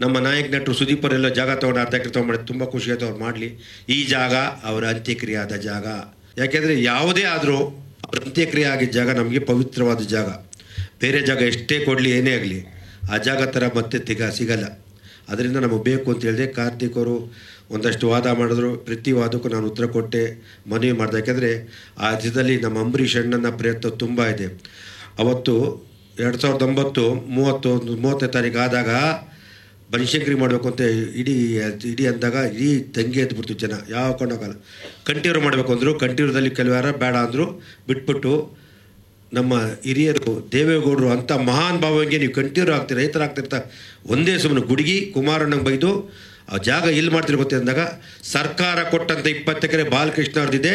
ನಮ್ಮ ನಾಯಕ ನಟರು ಸುದೀಪರೆಲ್ಲ ಜಾಗ ತೊಗೊಂಡು ಅರ್ಧ ಎಕರೆ ತೊಗೊಂಡು ತುಂಬ ಖುಷಿ ಆಯ್ತು. ಅವ್ರು ಮಾಡಲಿ. ಈ ಜಾಗ ಅವರ ಅಂತ್ಯಕ್ರಿಯೆ ಆದ ಜಾಗ. ಯಾಕೆಂದರೆ ಯಾವುದೇ ಆದರೂ ಅವ್ರ ಅಂತ್ಯಕ್ರಿಯೆ ಆಗಿದ್ದ ಜಾಗ ನಮಗೆ ಪವಿತ್ರವಾದ ಜಾಗ. ಬೇರೆ ಜಾಗ ಎಷ್ಟೇ ಕೊಡಲಿ ಏನೇ ಆಗಲಿ ಆ ಜಾಗ ಥರ ಮತ್ತೆ ಸಿಗಲ್ಲ. ಅದರಿಂದ ನಮಗೆ ಬೇಕು ಅಂತ ಹೇಳಿದೆ. ಕಾರ್ತಿಕ್ ಅವರು ಒಂದಷ್ಟು ವಾದ ಮಾಡಿದ್ರು. ಪ್ರತಿ ವಾದಕ್ಕೂ ನಾನು ಉತ್ತರ ಕೊಟ್ಟೆ, ಮನವಿ ಮಾಡಿದೆ. ಯಾಕೆಂದರೆ ಆ ದಿನದಲ್ಲಿ ನಮ್ಮ ಅಂಬರೀಷ್ ಅಣ್ಣನ ಪ್ರಯತ್ನ ತುಂಬ ಇದೆ. ಅವತ್ತು 2009 30ನೇ ತಾರೀಕು ಆದಾಗ ಬನಶಂಕರಿ ಮಾಡಬೇಕು ಅಂತ ಇಡೀ ಅಂದಾಗ ಇಡೀ ದಂಗೆ ಎದ್ಬಿಡ್ತು ಜನ. ಯಾವ ಕೊಂಡೋಗಲ್ಲ. ಕಂಠೀರವ ಮಾಡಬೇಕು ಅಂದರು. ಕಂಠೀರದಲ್ಲಿ ಕೆಲವಾರ ಬೇಡ ಅಂದರು. ಬಿಟ್ಬಿಟ್ಟು ನಮ್ಮ ಹಿರಿಯರು ದೇವೇಗೌಡರು ಅಂಥ ಮಹಾನ್ ಭಾವಂಗೆ ನೀವು ಕಂಠೀರವ ಆಗ್ತೀರಿ, ರೈತರ ಆಗ್ತಿರ್ತಾ ಒಂದೇ ಸುಮ್ಮನೆ ಗುಡುಗಿ ಕುಮಾರಣ್ಣಂಗೆ ಬೈದು ಆ ಜಾಗ ಇಲ್ಲಿ ಮಾಡ್ತಿರೋ ಗೊತ್ತೇ ಅಂದಾಗ ಸರ್ಕಾರ ಕೊಟ್ಟಂಥ 20 ಎಕರೆ ಬಾಲಕೃಷ್ಣ ಅವ್ರದ್ದಿದೆ,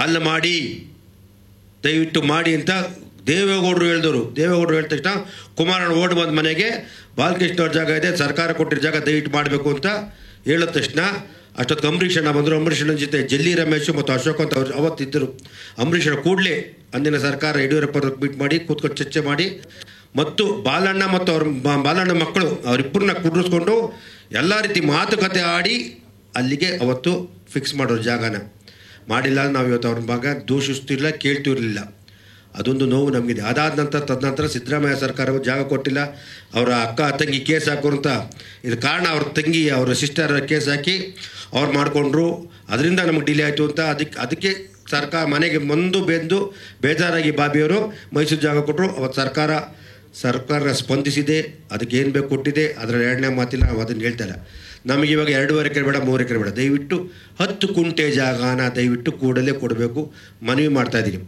ಅಲ್ಲಿ ಮಾಡಿ, ದಯವಿಟ್ಟು ಮಾಡಿ ಅಂತ ದೇವೇಗೌಡರು ಹೇಳಿದವರು. ದೇವೇಗೌಡರು ಹೇಳಿದ ತಕ್ಷಣ ಕುಮಾರಣ್ಣ ಓಡ್ ಬಂದ ಮನೆಗೆ ಬಾಲಕೃಷ್ಣ ಅವ್ರ ಜಾಗ ಇದೆ, ಸರ್ಕಾರ ಕೊಟ್ಟಿರೋ ಜಾಗ ದಯವಿಟ್ಟು ಮಾಡಬೇಕು ಅಂತ ಹೇಳಿದ ತಕ್ಷಣ ಅಷ್ಟೊತ್ತು ಅಂಬರೀಷ್ ಅಣ್ಣ ಬಂದರು. ಅಂಬರೀಷ್ ಅಣ್ಣನ ಜೊತೆ ಜಲ್ಲಿ ರಮೇಶು ಮತ್ತು ಅಶೋಕ್ ಅಂತ ಅವ್ರು ಅವತ್ತಿದ್ದರು. ಅಂಬರೀಷ್ ಅಣ್ಣ ಕೂಡಲೇ ಅಂದಿನ ಸರ್ಕಾರ ಯಡಿಯೂರಪ್ಪ ಮೀಟ್ ಮಾಡಿ ಕೂತ್ಕೊಂಡು ಚರ್ಚೆ ಮಾಡಿ ಮತ್ತು ಬಾಲಣ್ಣ ಮತ್ತು ಅವ್ರ ಬಾಲಣ್ಣ ಮಕ್ಕಳು ಅವರಿಬ್ಬರನ್ನ ಕುಡ್ರಿಸ್ಕೊಂಡು ಎಲ್ಲ ರೀತಿ ಮಾತುಕತೆ ಆಡಿ ಅಲ್ಲಿಗೆ ಅವತ್ತು ಫಿಕ್ಸ್ ಮಾಡೋರು ಜಾಗನ ಮಾಡಿಲ್ಲ. ನಾವು ಇವತ್ತು ಅವ್ರ ಭಾಗ ದೂಷಿಸ್ತಿರಲಿಲ್ಲ, ಕೇಳ್ತೂ ಇರಲಿಲ್ಲ. ಅದೊಂದು ನೋವು ನಮಗಿದೆ. ಅದಾದ ನಂತರ ತದನಂತರ ಸಿದ್ದರಾಮಯ್ಯ ಸರ್ಕಾರವು ಜಾಗ ಕೊಟ್ಟಿಲ್ಲ, ಅವರ ಅಕ್ಕ ತಂಗಿ ಕೇಸ್ ಹಾಕೋರು ಅಂತ ಇದು ಕಾರಣ. ಅವ್ರ ತಂಗಿ ಅವರ ಸಿಸ್ಟರ್ ಕೇಸ್ ಹಾಕಿ ಅವ್ರು ಮಾಡಿಕೊಂಡ್ರು. ಅದರಿಂದ ನಮಗೆ ಡಿಲೇ ಆಯಿತು ಅಂತ ಅದಕ್ಕೆ ಸರ್ಕಾರ ಮನೆಗೆ ಬೆಂದು ಬೇಜಾರಾಗಿ ಬಾಬಿಯವರು ಮೈಸೂರು ಜಾಗ ಕೊಟ್ಟರು. ಅವತ್ತು ಸರ್ಕಾರ ಸ್ಪಂದಿಸಿದೆ, ಅದಕ್ಕೆ ಏನು ಬೇಕು ಕೊಟ್ಟಿದೆ. ಅದರ ಎರಡನೇ ಮಾತಿಲ್ಲ, ನಾವು ಅದನ್ನು ಹೇಳ್ತಾಯಿಲ್ಲ. ನಮಗೆ ಇವಾಗ 2.5 ಎಕರೆ ಬೇಡ, 3 ಎಕರೆ ಬೇಡ, ದಯವಿಟ್ಟು 10 ಕುಂಟೆ ಜಾಗನ ದಯವಿಟ್ಟು ಕೂಡಲೇ ಕೊಡಬೇಕು ಮನವಿ ಮಾಡ್ತಾಯಿದ್ದೀನಿ.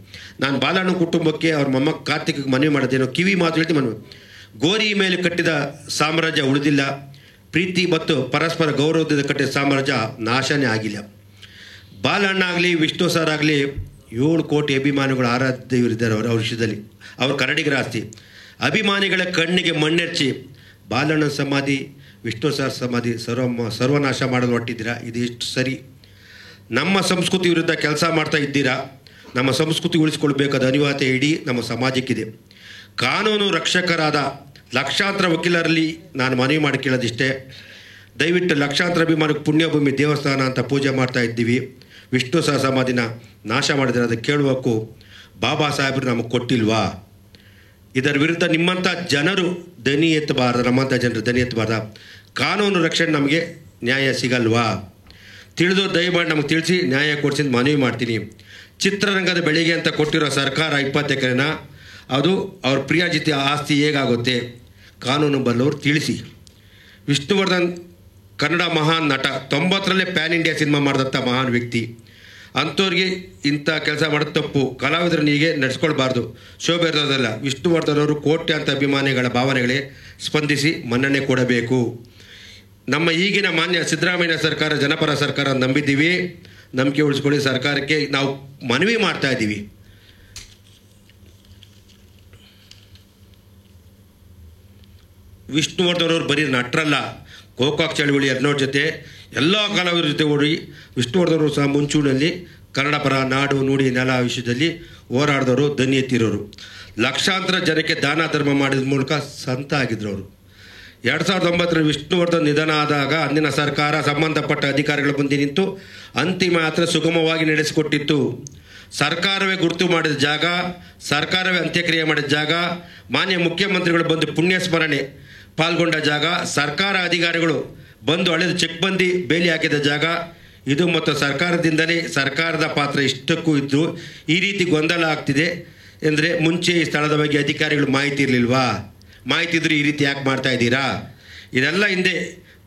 ನಾನು ಬಾಲಣ್ಣ ಕುಟುಂಬಕ್ಕೆ ಅವ್ರ ಮೊಮ್ಮಗ ಕಾರ್ತಿಕ್ಗೆ ಮನವಿ ಮಾಡೋದೇನೋ ಕಿವಿ ಮಾತು ಹೇಳ್ತೀನಿ. ಮನವಿ, ಗೋರಿ ಮೇಲೆ ಕಟ್ಟಿದ ಸಾಮ್ರಾಜ್ಯ ಉಳಿದಿಲ್ಲ, ಪ್ರೀತಿ ಮತ್ತು ಪರಸ್ಪರ ಗೌರವದಿಂದ ಕಟ್ಟಿದ ಸಾಮ್ರಾಜ್ಯ ನಾಶನೇ ಆಗಿಲ್ಲ. ಬಾಲಣ್ಣ ಆಗಲಿ ವಿಷ್ಣು ಸರ್ ಆಗಲಿ 7 ಕೋಟಿ ಅಭಿಮಾನಿಗಳು ಆರಾಧ್ಯ ಇದ್ದಾರೆ ಅವ್ರ ವಿಷಯದಲ್ಲಿ. ಅವ್ರ ಕನ್ನಡಿಗರ ಆಸ್ತಿ. ಅಭಿಮಾನಿಗಳ ಕಣ್ಣಿಗೆ ಮಣ್ಣೆರ್ಚಿ ಬಾಲಣ್ಣ ಸಮಾಧಿ ವಿಷ್ಣು ಸರ್ ಸಮಾಧಿ ಸರ್ವನಾಶ ಮಾಡಲು ಹೊಟ್ಟಿದ್ದೀರಾ. ಇದು ಎಷ್ಟು ಸರಿ? ನಮ್ಮ ಸಂಸ್ಕೃತಿ ವಿರುದ್ಧ ಕೆಲಸ ಮಾಡ್ತಾ ಇದ್ದೀರಾ. ನಮ್ಮ ಸಂಸ್ಕೃತಿ ಉಳಿಸ್ಕೊಳ್ಬೇಕಾದ ಅನಿವಾರ್ಯತೆ ಇಡೀ ನಮ್ಮ ಸಮಾಜಕ್ಕಿದೆ. ಕಾನೂನು ರಕ್ಷಕರಾದ ಲಕ್ಷಾಂತರ ವಕೀಲರಲ್ಲಿ ನಾನು ಮನವಿ ಮಾಡಿ ಕೇಳೋದಿಷ್ಟೇ, ದಯವಿಟ್ಟು ಲಕ್ಷಾಂತರ ಅಭಿಮಾನಕ್ಕೆ ಪುಣ್ಯಭೂಮಿ ದೇವಸ್ಥಾನ ಅಂತ ಪೂಜೆ ಮಾಡ್ತಾ ಇದ್ದೀವಿ. ವಿಷ್ಣು ಸಹ ಸಮಾಧಿನ ನಾಶ ಮಾಡಿದ್ರೆ ಅದಕ್ಕೆ ಕೇಳುವಕ್ಕೂ ಬಾಬಾ ಸಾಹೇಬರು ನಮಗೆ ಕೊಟ್ಟಿಲ್ವಾ? ಇದರ ವಿರುದ್ಧ ನಿಮ್ಮಂಥ ಜನರು ದನಿ ಎತ್ತಬಾರ್ದು, ನಮ್ಮಂಥ ಜನರು ದನಿ ಎತ್ತಬಾರ್ದ? ಕಾನೂನು ರಕ್ಷಣೆ ನಮಗೆ ನ್ಯಾಯ ಸಿಗಲ್ವಾ? ತಿಳಿದು ದಯಮಾಡಿ ನಮಗೆ ತಿಳಿಸಿ ನ್ಯಾಯ ಕೊಡಿಸಿ ಮನವಿ ಮಾಡ್ತೀನಿ. ಚಿತ್ರರಂಗದ ಬೆಳೆಗೆ ಅಂತ ಕೊಟ್ಟಿರೋ ಸರ್ಕಾರ 20 ಎಕರೆನ ಅದು ಅವ್ರ ಪ್ರಿಯಾಜಿತ ಆಸ್ತಿ ಹೇಗಾಗುತ್ತೆ? ಕಾನೂನು ಬಲ್ಲವರು ತಿಳಿಸಿ. ವಿಷ್ಣುವರ್ಧನ್ ಕನ್ನಡ ಮಹಾನ್ ನಟ, 90ರಲ್ಲೇ ಪ್ಯಾನ್ ಇಂಡಿಯಾ ಸಿನಿಮಾ ಮಾಡಿದಂಥ ಮಹಾನ್ ವ್ಯಕ್ತಿ. ಅಂಥವ್ರಿಗೆ ಇಂಥ ಕೆಲಸ ಮಾಡೋದು ತಪ್ಪು. ಕಲಾವಿದರನ್ನ ಹೀಗೆ ನಡೆಸ್ಕೊಳ್ಬಾರ್ದು, ಶೋಭೆ ಇರೋದಲ್ಲ. ವಿಷ್ಣುವರ್ಧನ್ ಅವರು ಕೋಟ್ಯಾಂತ ಅಭಿಮಾನಿಗಳ ಭಾವನೆಗಳೇ ಸ್ಪಂದಿಸಿ ಮನ್ನಣೆ ಕೊಡಬೇಕು. ನಮ್ಮ ಈಗಿನ ಮಾನ್ಯ ಸಿದ್ದರಾಮಯ್ಯ ಸರ್ಕಾರ ಜನಪರ ಸರ್ಕಾರ ನಂಬಿದ್ದೀವಿ. ನಂಬಿಕೆ ಉಳಿಸ್ಕೊಳ್ಳಿ. ಸರ್ಕಾರಕ್ಕೆ ನಾವು ಮನವಿ ಮಾಡ್ತಾ ಇದ್ದೀವಿ. ವಿಷ್ಣುವರ್ಧನ್ ಅವರು ಬರೀ ನಟರಲ್ಲ, ಗೋಕಾಕ್ ಚಳವಳಿ ಎರಡ್ನೋರ ಜೊತೆ ಎಲ್ಲ ಕಲಾವಿದರ ಜೊತೆ ಓಡಿ ವಿಷ್ಣುವರ್ಧನ್ ಅವರು ಸಹ ಮುಂಚೂಣಿಯಲ್ಲಿ ಕನ್ನಡ ಪರ ನಾಡು ನುಡಿ ನೆಲ ವಿಷಯದಲ್ಲಿ ಹೋರಾಡಿದವರು, ದನಿ ಎತ್ತಿರೋರು. ಲಕ್ಷಾಂತರ ಜನಕ್ಕೆ ದಾನ ಧರ್ಮ ಮಾಡಿದ ಮೂಲಕ ಸಂತ ಆಗಿದ್ರು ಅವರು. 2009ರಲ್ಲಿ ವಿಷ್ಣುವರ್ಧನ್ ನಿಧನ ಆದಾಗ ಅಂದಿನ ಸರ್ಕಾರ ಸಂಬಂಧಪಟ್ಟ ಅಧಿಕಾರಿಗಳ ಮುಂದೆ ನಿಂತು ಅಂತಿಮ ಯಾತ್ರೆ ಸುಗಮವಾಗಿ ನಡೆಸಿಕೊಟ್ಟಿತ್ತು. ಸರ್ಕಾರವೇ ಗುರುತು ಮಾಡಿದ ಜಾಗ, ಸರ್ಕಾರವೇ ಅಂತ್ಯಕ್ರಿಯೆ ಮಾಡಿದ ಜಾಗ, ಮಾನ್ಯ ಮುಖ್ಯಮಂತ್ರಿಗಳು ಬಂದು ಪುಣ್ಯ ಸ್ಮರಣೆ ಪಾಲ್ಗೊಂಡ ಜಾಗ, ಸರ್ಕಾರ ಅಧಿಕಾರಿಗಳು ಬಂದು ಹಳೆದು ಚೆಕ್ ಬಂದು ಬೇಲಿ ಹಾಕಿದ ಜಾಗ ಇದು. ಮತ್ತು ಸರ್ಕಾರದಿಂದಲೇ ಸರ್ಕಾರದ ಪಾತ್ರ ಇಷ್ಟಕ್ಕೂ ಇದ್ದು ಈ ರೀತಿ ಗೊಂದಲ ಆಗ್ತಿದೆ ಅಂದರೆ ಮುಂಚೆ ಈ ಸ್ಥಳದ ಬಗ್ಗೆ ಅಧಿಕಾರಿಗಳು ಮಾಹಿತಿ ಇರಲಿಲ್ವಾ? ಮಾಹಿತಿ ಇದ್ದರೂ ಈ ರೀತಿ ಯಾಕೆ ಮಾಡ್ತಾ ಇದ್ದೀರಾ? ಇದೆಲ್ಲ ಹಿಂದೆ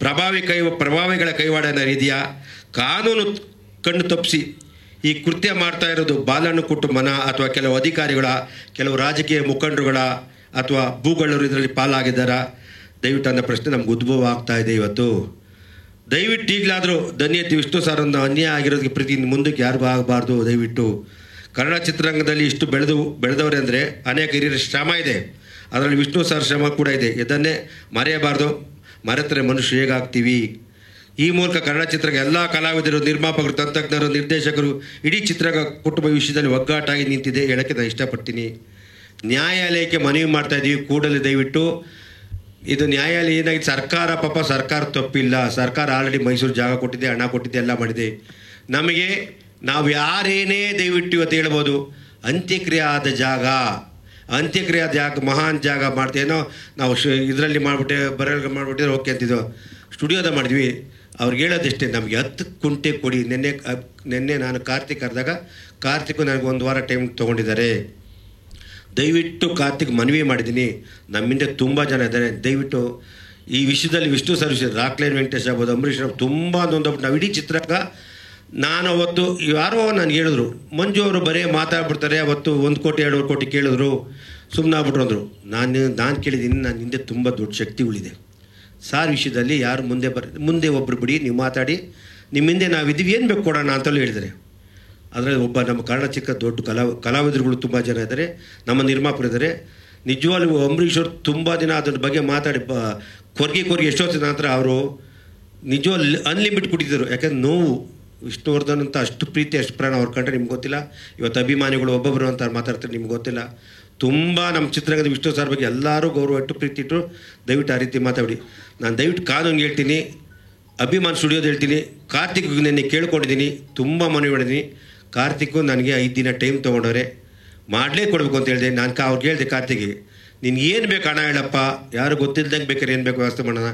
ಪ್ರಭಾವಿಗಳ ಕೈವಾಡನ ಇದೆಯಾ? ಕಾನೂನು ಕಣ್ಣು ತಪ್ಪಿಸಿ ಈ ಕೃತ್ಯ ಮಾಡ್ತಾ ಇರೋದು ಬಾಲಣ್ಣ ಕುಟುಂಬನ ಅಥವಾ ಕೆಲವು ಅಧಿಕಾರಿಗಳ, ಕೆಲವು ರಾಜಕೀಯ ಮುಖಂಡರುಗಳ ಅಥವಾ ಭೂಗಳವರು ಇದರಲ್ಲಿ ಪಾಲಾಗಿದ್ದಾರಾ? ದಯವಿಟ್ಟು ಅನ್ನೋ ಪ್ರಶ್ನೆ ನಮ್ಗೆ ಉದ್ಭವ ಆಗ್ತಾ ಇದೆ ಇವತ್ತು. ದಯವಿಟ್ಟು ಈಗಲಾದರೂ ದನಿ ಎತ್ತಿ ವಿಷ್ಣು ಸರ್ ಒಂದು ಅನ್ಯಾಯ ಆಗಿರೋದಕ್ಕೆ ಪ್ರೀತಿ ಮುಂದಕ್ಕೆ ಯಾರಿಗೂ ಆಗಬಾರ್ದು. ದಯವಿಟ್ಟು ಕನ್ನಡ ಚಿತ್ರರಂಗದಲ್ಲಿ ಇಷ್ಟು ಬೆಳೆದವರೇ ಅಂದರೆ ಅನೇಕ ಹಿರಿಯರ ಶ್ರಮ ಇದೆ, ಅದರಲ್ಲಿ ವಿಷ್ಣು ಸರ್ ಶ್ರಮ ಕೂಡ ಇದೆ. ಇದನ್ನೇ ಮರೆಯಬಾರ್ದು. ಮರೆತರೆ ಮನುಷ್ಯ ಹೇಗಾಗ್ತೀವಿ? ಈ ಮೂಲಕ ಕನ್ನಡ ಚಿತ್ರಕ್ಕೆ ಎಲ್ಲ ಕಲಾವಿದರು, ನಿರ್ಮಾಪಕರು, ತಂತ್ರಜ್ಞರು, ನಿರ್ದೇಶಕರು, ಇಡೀ ಚಿತ್ರರಂಗ ಕುಟುಂಬ ವಿಷಯದಲ್ಲಿ ಒಗ್ಗಟ್ಟಾಗಿ ನಿಂತಿದೆ ಹೇಳೋಕ್ಕೆ ನಾನು ಇಷ್ಟಪಡ್ತೀನಿ. ನ್ಯಾಯಾಲಯಕ್ಕೆ ಮನವಿ ಮಾಡ್ತಾ ಇದ್ದೀವಿ, ಕೂಡಲೇ ದಯವಿಟ್ಟು ಇದು ನ್ಯಾಯಾಲಯ ಏನಾಗಿದೆ, ಸರ್ಕಾರ ಪಾಪ ಸರ್ಕಾರ ತಪ್ಪಿಲ್ಲ. ಸರ್ಕಾರ ಆಲ್ರೆಡಿ ಮೈಸೂರು ಜಾಗ ಕೊಟ್ಟಿದೆ, ಹಣ ಕೊಟ್ಟಿದೆ, ಎಲ್ಲ ಮಾಡಿದೆ. ನಮಗೆ ನಾವು ಯಾರೇನೇ ದಯವಿಟ್ಟು ಇವತ್ತು ಹೇಳ್ಬೋದು, ಅಂತ್ಯಕ್ರಿಯೆ ಆದ ಜಾಗ, ಅಂತ್ಯಕ್ರಿಯೆ ಆದ ಜಾಗ ಮಹಾನ್ ಜಾಗ ಮಾಡ್ತೇನೋ ನಾವು ಇದರಲ್ಲಿ ಮಾಡಿಬಿಟ್ಟೆ ಬರವಣಿಗೆ ಮಾಡಿಬಿಟ್ಟಿದ್ರೆ ಓಕೆ ಅಂತಿದ್ದೋ. ಸ್ಟುಡಿಯೋದ ಮಾಡಿದ್ವಿ. ಅವ್ರಿಗೆ ಹೇಳೋದಿಷ್ಟೇ, ನಮಗೆ 10 ಕುಂಟೆ ಕೊಡಿ. ನಿನ್ನೆ ನಾನು ಕಾರ್ತಿಕ್ ಕರೆದಾಗ ಕಾರ್ತಿಕ್ ನನಗೆ 1 ವಾರ ಟೈಮ್ ತೊಗೊಂಡಿದ್ದಾರೆ. ದಯವಿಟ್ಟು ಕಾರ್ತಿಕ್ ಮನವಿ ಮಾಡಿದ್ದೀನಿ, ನಮ್ಮಿಂದ ತುಂಬ ಜನ ಇದ್ದಾರೆ, ದಯವಿಟ್ಟು ಈ ವಿಷಯದಲ್ಲಿ ವಿಷ್ಣು ಸರ್ವಿಸ್ ರಾಕ್ಲೈನ್ ವೆಂಕಟೇಶ್ ಆಗ್ಬೋದು, ಅಂಬರೀಷ್ ತುಂಬ ನೊಂದೋಗ್ಬಿಟ್ಟು ನಾವು ಇಡೀ ಚಿತ್ರಕ್ಕ ನಾನು ಅವತ್ತು ಯಾರೋ ನನಗೆ ಹೇಳಿದ್ರು, ಮಂಜು ಅವರು ಬರೀ ಮಾತಾಡ್ಬಿಡ್ತಾರೆ, ಅವತ್ತು 1 ಕೋಟಿ 2 ಕೋಟಿ ಕೇಳಿದ್ರು, ಸುಮ್ಮನೆ ಆಗ್ಬಿಟ್ರು ಅಂದರು. ನಾನು ಕೇಳಿದ್ದೀನಿ, ನಾನು ಹಿಂದೆ ತುಂಬ ದೊಡ್ಡ ಶಕ್ತಿಗಳಿದೆ ಸಾರ್ ವಿಷಯದಲ್ಲಿ, ಯಾರು ಮುಂದೆ ಒಬ್ಬರು ಬಿಡಿ, ನೀವು ಮಾತಾಡಿ, ನಿಮ್ಮ ಹಿಂದೆ ನಾವಿದ್ದೀವಿ, ಏನು ಬೇಕು ಕೊಡೋಣ ಅಂತಲೂ ಹೇಳಿದ್ದಾರೆ. ಅದರಲ್ಲಿ ಒಬ್ಬ ನಮ್ಮ ಕನ್ನಡ ಚಿಕ್ಕ ದೊಡ್ಡ ಕಲಾವಿದರುಗಳು ತುಂಬ ಜನ ಇದ್ದಾರೆ, ನಮ್ಮ ನಿರ್ಮಾಪಕರು ಇದ್ದಾರೆ. ನಿಜವಾಗ್ಲೂ ಅಂಬರೀಷ್ ಅವರು ತುಂಬ ದಿನ ಅದ್ರ ಬಗ್ಗೆ ಮಾತಾಡಿ ಕೊರ್ಗಿ ಎಷ್ಟೊತ್ತಿನ ನಂತರ ಅವರು ನಿಜವಾಗ್ಲೂ ಅನ್ಲಿಮಿಟ್ ಕೊಟ್ಟಿದ್ದರು. ಯಾಕಂದ್ರೆ ನೋವು, ವಿಷ್ಣುವರ್ಧನ್ ಅಂತ ಅಷ್ಟು ಪ್ರೀತಿ ಅಷ್ಟು ಪ್ರಾಣ ಅವ್ರು ಕಂಡ್ರೆ ನಿಮ್ಗೆ ಗೊತ್ತಿಲ್ಲ. ಇವತ್ತು ಅಭಿಮಾನಿಗಳು ಒಬ್ಬೊಬ್ಬರು ಅಂತ ಮಾತಾಡ್ತಾರೆ, ನಿಮ್ಗೆ ಗೊತ್ತಿಲ್ಲ. ತುಂಬ ನಮ್ಮ ಚಿತ್ರರಂಗದ ವಿಷ್ಣು ಸರ್ ಬಗ್ಗೆ ಎಲ್ಲರೂ ಗೌರವ ಇಟ್ಟು ಪ್ರೀತಿ ಇಟ್ಟರು. ದಯವಿಟ್ಟು ಆ ರೀತಿ ಮಾತಾಡಿ. ನಾನು ದಯವಿಟ್ಟು ಕಾನೂನಿಗೆ ಹೇಳ್ತೀನಿ, ಅಭಿಮಾನ್ ಸ್ಟುಡಿಯೋದು ಹೇಳ್ತೀನಿ, ಕಾರ್ತಿಕ್ ನೆನ್ನೆ ಕೇಳ್ಕೊಂಡಿದ್ದೀನಿ, ತುಂಬ ಮನವಿ ಮಾಡಿದ್ದೀನಿ. ಕಾರ್ತಿಕ್ಕು ನನಗೆ 5 ದಿನ ಟೈಮ್ ತೊಗೊಂಡವ್ರೆ, ಮಾಡಲೇ ಕೊಡಬೇಕು ಅಂತ ಹೇಳಿದೆ. ನಾನು ಅವ್ರಿಗೆ ಹೇಳಿದೆ, ಕಾರ್ತಿಕ್ಗೆ ನಿನ್ಗೆ ಏನು ಬೇಕು ಹಣ ಹೇಳಪ್ಪ, ಯಾರು ಗೊತ್ತಿಲ್ದಂಗೆ ಬೇಕಾದ್ರೆ ಏನು ಬೇಕು ವ್ಯವಸ್ಥೆ ಮಾಡೋಣ.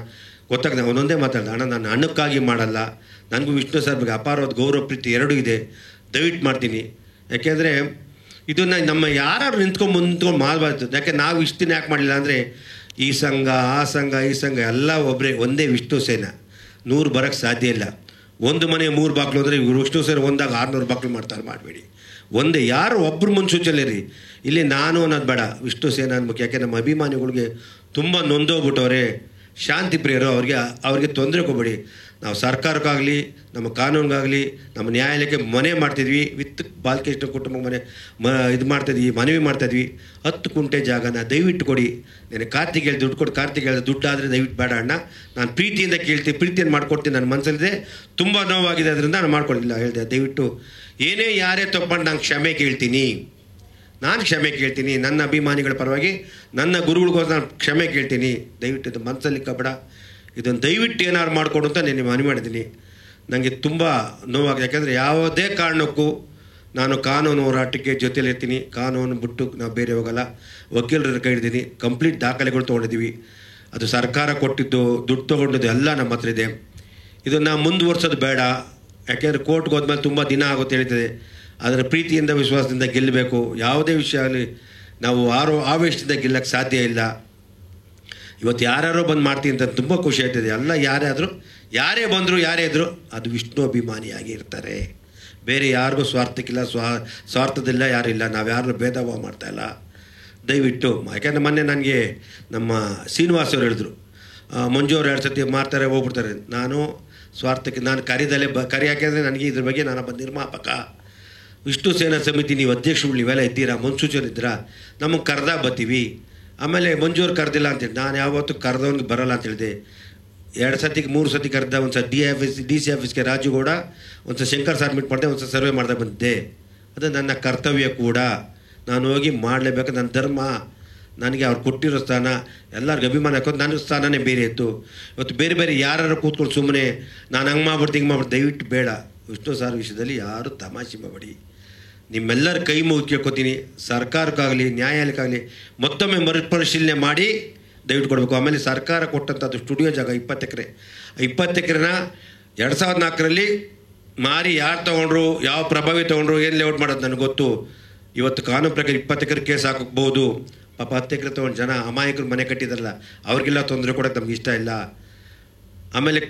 ಗೊತ್ತಾಗ್ತದೆ ಅವನೊಂದೇ ಮಾತಾಡ್ದೆ, ಅಣ್ಣ ನಾನು ಹಣಕ್ಕಾಗಿ ಮಾಡಲ್ಲ, ನನಗೂ ವಿಷ್ಣು ಸರ್ ಬಗ್ಗೆ ಅಪಾರವಾದ ಗೌರವ ಪ್ರೀತಿ ಎರಡೂ ಇದೆ, ದಯವಿಟ್ಟು ಮಾಡ್ತೀನಿ. ಯಾಕೆಂದರೆ ಇದನ್ನು ನಮ್ಮ ಯಾರು ನಿಂತ್ಕೊಂಡು ಮಾಡಬಾರ್ದು. ಯಾಕೆ ನಾವು ಇಷ್ಟು ದಿನ ಯಾಕೆ ಮಾಡಲಿಲ್ಲ ಅಂದರೆ, ಈ ಸಂಘ ಆ ಸಂಘ ಈ ಸಂಘ ಎಲ್ಲ ಒಬ್ಬರೇ, ಒಂದೇ ವಿಷ್ಣು ಸೇನ 100 ಬರೋಕ್ಕೆ ಸಾಧ್ಯ ಇಲ್ಲ. ಒಂದು ಮನೆ 3 ಬಾಕ್ಲು ಅಂದರೆ ವಿಷ್ಣು ಸೇನ ಒಂದಾಗ 600 ಬಾಕ್ಲು ಮಾಡ್ತಾರೆ, ಮಾಡಬೇಡಿ. ಒಂದೇ ಯಾರು ಒಬ್ಬರು ಮುನ್ಸೂಚನೆ ರೀ. ಇಲ್ಲಿ ನಾನು ಅನ್ನೋದು ಬೇಡ, ವಿಷ್ಣು ಸೇನಾ ಅನ್ಬೇಕು. ಯಾಕೆ ನಮ್ಮ ಅಭಿಮಾನಿಗಳಿಗೆ ತುಂಬ ನೊಂದೋಗ್ಬಿಟ್ಟವ್ರೆ, ಶಾಂತಿ ಪ್ರಿಯರು, ಅವ್ರಿಗೆ ತೊಂದರೆ ಕೊಡಬೇಡಿ. ನಾವು ಸರ್ಕಾರಕ್ಕಾಗಲಿ ನಮ್ಮ ಕಾನೂನಿಗಾಗಲಿ ನಮ್ಮ ನ್ಯಾಯಾಲಯಕ್ಕೆ ಮನೆ ಮಾಡ್ತಿದ್ವಿ, ವಿತ್ ಬಾಲಕೃಷ್ಣ ಕುಟುಂಬ ಇದು ಮಾಡ್ತಾಯಿದ್ವಿ, ಮನವಿ ಮಾಡ್ತಾಯಿದ್ವಿ. 10 ಕುಂಟೆ ಜಾಗನ ದಯವಿಟ್ಟು ಕೊಡಿ. ನಾನು ಕಾರ್ತಿಕ್ ಹೇಳಿ ದುಡ್ಡು ಕೊಟ್ಟು, ಕಾರ್ತಿಕ್ ಹೇಳಿದ ದುಡ್ಡು ಆದರೆ ದಯವಿಟ್ಟು ಬೇಡ ಅಣ್ಣ, ನಾನು ಪ್ರೀತಿಯಿಂದ ಕೇಳ್ತೀನಿ, ಪ್ರೀತಿಯನ್ನು ಮಾಡ್ಕೊಡ್ತೀನಿ, ನನ್ನ ಮನಸ್ಸಲ್ಲಿದೆ, ತುಂಬ ನೋವಾಗಿದೆ, ಅದರಿಂದ ನಾನು ಮಾಡ್ಕೊಳ್ಳಿಲ್ಲ ಹೇಳಿದೆ. ದಯವಿಟ್ಟು ಏನೇ ಯಾರೇ ತಪ್ಪಂಡು ನಾನು ಕ್ಷಮೆ ಕೇಳ್ತೀನಿ, ನಾನು ಕ್ಷಮೆ ಕೇಳ್ತೀನಿ. ನನ್ನ ಅಭಿಮಾನಿಗಳ ಪರವಾಗಿ, ನನ್ನ ಗುರುಗಳಿಗೋಸ್ಕರ ನಾನು ಕ್ಷಮೆ ಕೇಳ್ತೀನಿ. ದಯವಿಟ್ಟು ಇದು ಮನಸ್ಸಲ್ಲಿ ಕಬೇಡ, ಇದನ್ನು ದಯವಿಟ್ಟು ಏನಾದ್ರು ಮಾಡಿಕೊಡು ಅಂತ ನಾನು ಮನವಿ ಮಾಡಿದ್ದೀನಿ. ನನಗೆ ತುಂಬ ನೋವಾಗಿದೆ. ಯಾಕೆಂದರೆ ಯಾವುದೇ ಕಾರಣಕ್ಕೂ ನಾನು ಕಾನೂನು ಹೋರಾಟಕ್ಕೆ ಜೊತೆಲಿರ್ತೀನಿ. ಕಾನೂನು ಬಿಟ್ಟು ನಾವು ಬೇರೆ ಹೋಗಲ್ಲ. ವಕೀಲರ ಕೈ ಹಿಡಿದೀನಿ, ಕಂಪ್ಲೀಟ್ ದಾಖಲೆಗಳು ತೊಗೊಂಡಿದ್ದೀವಿ. ಅದು ಸರ್ಕಾರ ಕೊಟ್ಟಿದ್ದು, ದುಡ್ಡು ತೊಗೊಂಡಿದ್ದು ಎಲ್ಲ ನಮ್ಮ ಹತ್ರ ಇದೆ. ಇದನ್ನು ಮುಂದುವರ್ಸೋದು ಬೇಡ. ಯಾಕೆಂದರೆ ಕೋರ್ಟ್ಗೆ ಹೋದ್ಮೇಲೆ ತುಂಬ ದಿನ ಆಗುತ್ತೆ ಹೇಳ್ತದೆ. ಅದರ ಪ್ರೀತಿಯಿಂದ ವಿಶ್ವಾಸದಿಂದ ಗೆಲ್ಲಬೇಕು. ಯಾವುದೇ ವಿಷಯ ಆಗಲಿ ನಾವು ಆವೇಶದಿಂದ ಗೆಲ್ಲಕ್ಕೆ ಸಾಧ್ಯ ಇಲ್ಲ. ಇವತ್ತು ಯಾರ್ಯಾರೋ ಬಂದು ಮಾಡ್ತೀನಿ ಅಂತ ತುಂಬ ಖುಷಿ ಆಗ್ತದೆ. ಎಲ್ಲ ಯಾರೇ ಬಂದರು ಯಾರೇ ಇದ್ದರು ಅದು ವಿಷ್ಣು ಅಭಿಮಾನಿಯಾಗಿ ಇರ್ತಾರೆ. ಬೇರೆ ಯಾರಿಗೂ ಸ್ವಾರ್ಥಕ್ಕಿಲ್ಲ, ಸ್ವಾರ್ಥದಿಲ್ಲ, ಯಾರಿಲ್ಲ. ನಾವು ಯಾರನ್ನೂ ಭೇದ ಭಾವ ಮಾಡ್ತಾಯಿಲ್ಲ. ದಯವಿಟ್ಟು ಯಾಕೆಂದರೆ ಮೊನ್ನೆ ನನಗೆ ನಮ್ಮ ಶ್ರೀನಿವಾಸ್ ಅವರು ಹೇಳಿದ್ರು, ಮಂಜು ಅವ್ರು 2 ಸತಿ ಮಾಡ್ತಾರೆ ಹೋಗ್ಬಿಡ್ತಾರೆ. ನಾನು ಸ್ವಾರ್ಥಕ್ಕೆ ನಾನು ಕರೀದಲ್ಲೇ ಯಾಕೆಂದರೆ ನನಗೆ ಇದ್ರ ಬಗ್ಗೆ ನಾನೊಬ್ಬ ನಿರ್ಮಾಪಕ. ವಿಷ್ಣು ಸೇನಾ ಸಮಿತಿ ನೀವು ಅಧ್ಯಕ್ಷಗಳು ನೀವೆಲ್ಲ ಇದ್ದೀರಾ, ಮುನ್ಸೂಚನೆ ಇದ್ದೀರಾ, ನಮಗೆ ಕರೆದಾಗ ಬರ್ತೀವಿ. ಆಮೇಲೆ ಮಂಜೂರು ಕರೆದಿಲ್ಲ ಅಂತೇಳಿ ನಾನು ಯಾವತ್ತೂ ಕರೆದವನಿಗೆ ಬರೋಲ್ಲ ಅಂತ ಹೇಳಿದೆ. 2 ಸತಿಗೆ 3 ಸತಿ ಕರೆದ. ಒಂದು ಸಲ DC ಆಫೀಸ್ಗೆ ರಾಜುಗೌಡ, ಒಂದು ಸಲ ಶಂಕರ್ ಸಾರ್ ಮೀಟ್ ಮಾಡಿದೆ, ಒಂದು ಸಲ ಸರ್ವೆ ಮಾಡ್ದೆ ಬಂದಿದ್ದೆ. ಅದು ನನ್ನ ಕರ್ತವ್ಯ ಕೂಡ, ನಾನು ಹೋಗಿ ಮಾಡಲೇಬೇಕು. ನನ್ನ ಧರ್ಮ, ನನಗೆ ಅವ್ರು ಕೊಟ್ಟಿರೋ ಸ್ಥಾನ, ಎಲ್ಲರಿಗೂ ಅಭಿಮಾನ ಹಾಕೋದು, ನನ್ನ ಸ್ಥಾನನೇ ಬೇರೆ ಇತ್ತು. ಇವತ್ತು ಬೇರೆ ಬೇರೆ ಯಾರು ಕೂತ್ಕೊಂಡು ಸುಮ್ಮನೆ ನಾನು ಹಂಗೆ ಮಾಡ್ಬಿಡ್ತು ಹಿಂಗೆ ಮಾಡ್ಬಿಡ್ತು, ದಯವಿಟ್ಟು ಬೇಡ. ವಿಷ್ಣು ಸಾರ್ ವಿಷಯದಲ್ಲಿ ಯಾರು ತಮಾಷೆ ಮಾಡಬೇಡಿ. ನಿಮ್ಮೆಲ್ಲರ ಕೈ ಮುಗಿ ಕೇಳ್ಕೊತೀನಿ, ಸರ್ಕಾರಕ್ಕಾಗಲಿ ನ್ಯಾಯಾಲಯಕ್ಕಾಗಲಿ ಮತ್ತೊಮ್ಮೆ ಮರುಪರಿಶೀಲನೆ ಮಾಡಿ ದಯವಿಟ್ಟು ಕೊಡಬೇಕು. ಆಮೇಲೆ ಸರ್ಕಾರ ಕೊಟ್ಟಂಥದ್ದು ಸ್ಟುಡಿಯೋ ಜಾಗ 20 ಎಕರೆ. 20 ಎಕರೆನ 2004ರಲ್ಲಿ ಮಾರಿ ಯಾರು ತೊಗೊಂಡ್ರು, ಯಾವ ಪ್ರಭಾವಿ ತೊಗೊಂಡ್ರು, ಏನು ಲೇಔಟ್ ಮಾಡೋದು ನನಗೆ ಗೊತ್ತು. ಇವತ್ತು ಕಾನೂನು ಪ್ರಕಾರ 20 ಎಕರೆ ಕೇಸ್ ಹಾಕಬಹುದು. ಪಾಪ 10 ಎಕರೆ ತೊಗೊಂಡು ಜನ ಅಮಾಯಕರು ಮನೆ ಕಟ್ಟಿದಾರಲ್ಲ, ಅವ್ರಿಗೆಲ್ಲ ತೊಂದರೆ ಕೊಡೋಕ್ಕೆ ನಮ್ಗೆ ಇಷ್ಟ ಇಲ್ಲ. ಆಮೇಲೆ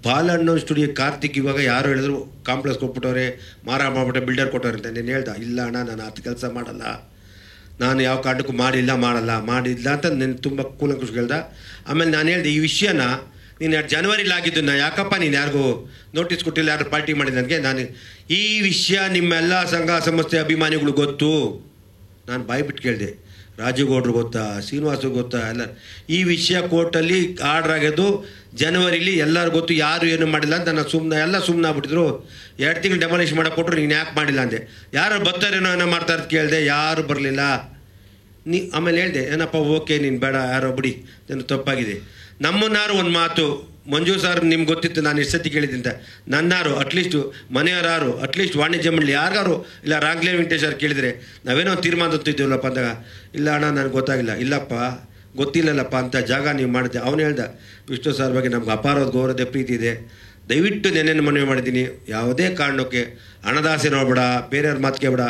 ಬಾಲಣ್ಣ ಸ್ಟುಡಿಯೋ ಕಾರ್ತಿಕ್ ಇವಾಗ ಯಾರು ಹೇಳಿದ್ರು ಕಾಂಪ್ಲೆಕ್ಸ್ ಕೊಟ್ಬಿಟ್ಟವ್ರೆ, ಮಾರಾಟ ಮಾಡ್ಬಿಟ್ಟೆ, ಬಿಲ್ಡರ್ ಕೊಟ್ಟವ್ರೆ ಅಂತ. ನಾನು ಹೇಳ್ದೆ, ಇಲ್ಲ ಅಣ್ಣ, ನಾನು ಅದು ಕೆಲಸ ಮಾಡಲ್ಲ, ನಾನು ಯಾವ ಕಾರಣಕ್ಕೂ ಮಾಡಿಲ್ಲ ಅಂತ ನಾನು ತುಂಬ ಕೂಲಂಕುಷ ಹೇಳ್ದೆ. ಆಮೇಲೆ ನಾನು ಹೇಳಿದೆ, ಈ ವಿಷಯನ ನೀನು ಜನವರಿಲಿ ಆಗಿದ್ದನ್ನ ಯಾಕಪ್ಪ ನೀನು ಯಾರಿಗೂ ನೋಟಿಸ್ ಕೊಟ್ಟಿಲ್ಲ, ಯಾರು ಪಾರ್ಟಿ ಮಾಡಿದ ನನಗೆ. ನಾನು ಈ ವಿಷಯ ನಿಮ್ಮೆಲ್ಲ ಸಂಘ ಸಂಸ್ಥೆ ಅಭಿಮಾನಿಗಳು ಗೊತ್ತು. ನಾನು ಬಾಯ್ಬಿಟ್ಟು ಕೇಳಿದೆ, ರಾಜುಗೌಡ್ರು ಗೊತ್ತಾ, ಶ್ರೀನಿವಾಸು ಗೊತ್ತಾ, ಎಲ್ಲ ಈ ವಿಷಯ ಕೋರ್ಟಲ್ಲಿ ಆರ್ಡ್ರ್ ಆಗೋದು ಜನವರಿಲಿ, ಎಲ್ಲರೂ ಗೊತ್ತು, ಯಾರು ಏನು ಮಾಡಿಲ್ಲ ಅಂತ. ನಾನು ಸುಮ್ಮನೆ ಆಗ್ಬಿಟ್ಟಿದ್ರು. 2 ತಿಂಗಳು ಡೆಮಾಲಿಷ್ ಮಾಡೋಕೆ ಕೊಟ್ಟರು, ನೀನು ಯಾಕೆ ಮಾಡಿಲ್ಲ ಅಂದೆ. ಯಾರು ಬರ್ತಾರೇನೋ ಏನೋ ಮಾಡ್ತಾರೆ ಕೇಳಿದೆ, ಯಾರು ಬರಲಿಲ್ಲ. ಆಮೇಲೆ ಹೇಳಿದೆ, ಏನಪ್ಪ ಓಕೆ ನೀನು ಬೇಡ, ಯಾರೋ ಬಿಡಿ, ನಾನು ತಪ್ಪಾಗಿದೆ. ನಮ್ಮನ್ನಾರು ಒಂದು ಮಾತು ಮಂಜು ಸರ್ ನಿಮ್ಗೆ ಗೊತ್ತಿತ್ತು ನಾನು ಎಷ್ಟು ಸತಿ ಕೇಳಿದ್ದಂತ ನನ್ನಾರು ಅಟ್ಲೀಸ್ಟು ಮನೆಯವರಾರು ಅಟ್ಲೀಸ್ಟ್ ವಾಣಿಜ್ಯ ಮಂಡಳಿ ಯಾರಿಗಾರು ಇಲ್ಲ ರಾಂಗ್ಲೇ ವೆಂಕಟೇಶ್ ಕೇಳಿದರೆ ನಾವೇನೋ ಒಂದು ತೀರ್ಮಾನ ಹೊತ್ತಿದ್ದೀವಲ್ಲಪ್ಪ ಅಂದಾಗ ಇಲ್ಲ ಅಣ್ಣ ನನಗೆ ಗೊತ್ತಾಗಿಲ್ಲ ಇಲ್ಲಪ್ಪ ಗೊತ್ತಿಲ್ಲಲ್ಲಪ್ಪ ಅಂತ ಜಾಗ ನೀವು ಮಾಡಿದ್ದೆ ಅವನು ಹೇಳ್ದ ವಿಷ್ಣು ಸರ್ ಬಗ್ಗೆ ನಮ್ಗೆ ಅಪಾರವಾದ ಗೌರವದ ಪ್ರೀತಿ ಇದೆ ದಯವಿಟ್ಟು ನೆನ್ನೆನ ಮನವಿ ಮಾಡಿದ್ದೀನಿ ಯಾವುದೇ ಕಾರಣಕ್ಕೆ ಹಣದಾಸೆ ನೋಡಬೇಡ ಬೇರೆಯವ್ರ ಮಾತು ಕೇಳಬೇಡ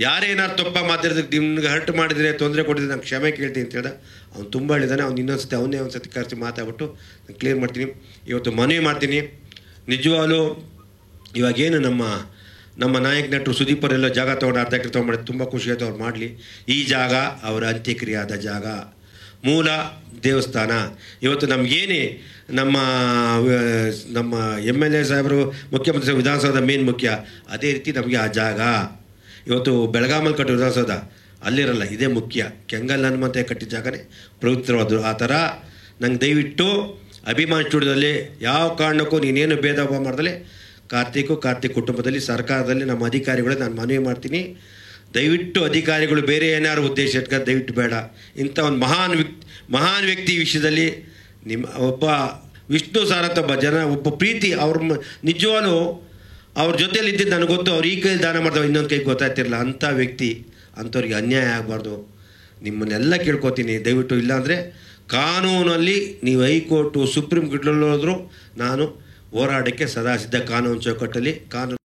ಯಾರೇನಾರು ತಪ್ಪ ಮಾತಾಡಿದಕ್ಕೆ ನಿಮ್ಗೆ ಹರ್ಟ್ ಮಾಡಿದರೆ ತೊಂದರೆ ಕೊಟ್ಟಿದ್ರೆ ನಾನು ಕ್ಷಮೆ ಕೇಳ್ತೀನಿ ಅಂತ ಹೇಳ್ದ ಅವ್ನು ತುಂಬ ಹೇಳಿದಾನೆ ಅವ್ನು ಇನ್ನೊಂದು ಅವನೇ ಒಂದು ಸತಿ ಕರೆಸಿ ಮಾತಾಡ್ಬಿಟ್ಟು ನಾನು ಕ್ಲಿಯರ್ ಮಾಡ್ತೀನಿ ಇವತ್ತು ಮನವಿ ಮಾಡ್ತೀನಿ ನಿಜವಾಗ್ಲೂ ಇವಾಗೇನು ನಮ್ಮ ನಾಯಕ ನಟರು ಸುದೀಪರೆಲ್ಲ ಜಾಗ ತೊಗೊಂಡು ಅರ್ಧ ಎಕರೆ ತೊಗೊಂಡು ತುಂಬ ಖುಷಿ ಆಯ್ತು ಅವ್ರು ಮಾಡಲಿ ಈ ಜಾಗ ಅವರ ಅಂತ್ಯಕ್ರಿಯೆಯಾದ ಜಾಗ ಮೂಲ ದೇವಸ್ಥಾನ ಇವತ್ತು ನಮಗೇನೇ ನಮ್ಮ MLA ಸಾಹೇಬರು ಮುಖ್ಯಮಂತ್ರಿ ವಿಧಾನಸೌಧ ಮೇನ್ ಮುಖ್ಯ ಅದೇ ರೀತಿ ನಮಗೆ ಆ ಜಾಗ ಇವತ್ತು ಬೆಳಗಾಮಲ್ಲಿ ಕಟ್ಟೋ ವಿಧಾನಸೌಧ ಅಲ್ಲಿರಲ್ಲ ಇದೇ ಮುಖ್ಯ ಕೆಂಗಲ್ ಹನುಮಂತ ಕಟ್ಟಿದ ಜಾಗನೇ ಪವಿತ್ರವಾದರು ಆ ಥರ ನಂಗೆ ದಯವಿಟ್ಟು ಅಭಿಮಾನ್ ಸ್ಟುಡಿಯೋದಲ್ಲಿ ಯಾವ ಕಾರಣಕ್ಕೂ ನೀನೇನು ಭೇದ ಭಾವ ಮಾಡ್ದಲೆ ಕಾರ್ತಿಕ್ ಕುಟುಂಬದಲ್ಲಿ ಸರ್ಕಾರದಲ್ಲಿ ನಮ್ಮ ಅಧಿಕಾರಿಗಳು ನಾನು ಮನವಿ ಮಾಡ್ತೀನಿ ದಯವಿಟ್ಟು ಅಧಿಕಾರಿಗಳು ಬೇರೆ ಏನಾದ್ರು ಉದ್ದೇಶ ಇಟ್ಕೊಂಡು ದಯವಿಟ್ಟು ಬೇಡ ಇಂಥ ಒಂದು ಮಹಾನ್ ವ್ಯಕ್ತಿ ವಿಷಯದಲ್ಲಿ ನಿಮ್ಮ ಒಬ್ಬ ವಿಷ್ಣು ಸರ್ ಅಂತ ಒಬ್ಬ ಪ್ರೀತಿ ಅವ್ರ ನಿಜವಾಗ್ಲೂ ಅವ್ರ ಜೊತೆಯಲ್ಲಿ ಇದ್ದಿದ್ದು ನನಗೆ ಗೊತ್ತು ಅವ್ರು ಈ ಕೈ ದಾನ ಮಾಡ್ತಾವೆ ಇನ್ನೊಂದು ಕೈಗೆ ಗೊತ್ತಾಗ್ತಿರಲಿಲ್ಲ ಅಂಥ ವ್ಯಕ್ತಿ ಅಂಥವ್ರಿಗೆ ಅನ್ಯಾಯ ಆಗಬಾರ್ದು ನಿಮ್ಮನ್ನೆಲ್ಲ ಕೇಳ್ಕೊತೀನಿ ದಯವಿಟ್ಟು ಇಲ್ಲಾಂದರೆ ಕಾನೂನಲ್ಲಿ ನೀವು ಹೈಕೋರ್ಟು ಸುಪ್ರೀಂ ಕೋರ್ಟಲ್ಲಿ ಹೋದರೂ ನಾನು ಹೋರಾಟಕ್ಕೆ ಸದಾ ಸಿದ್ಧ ಕಾನೂನು ಚೌಕಟ್ಟಲ್ಲಿ ಕಾನೂನು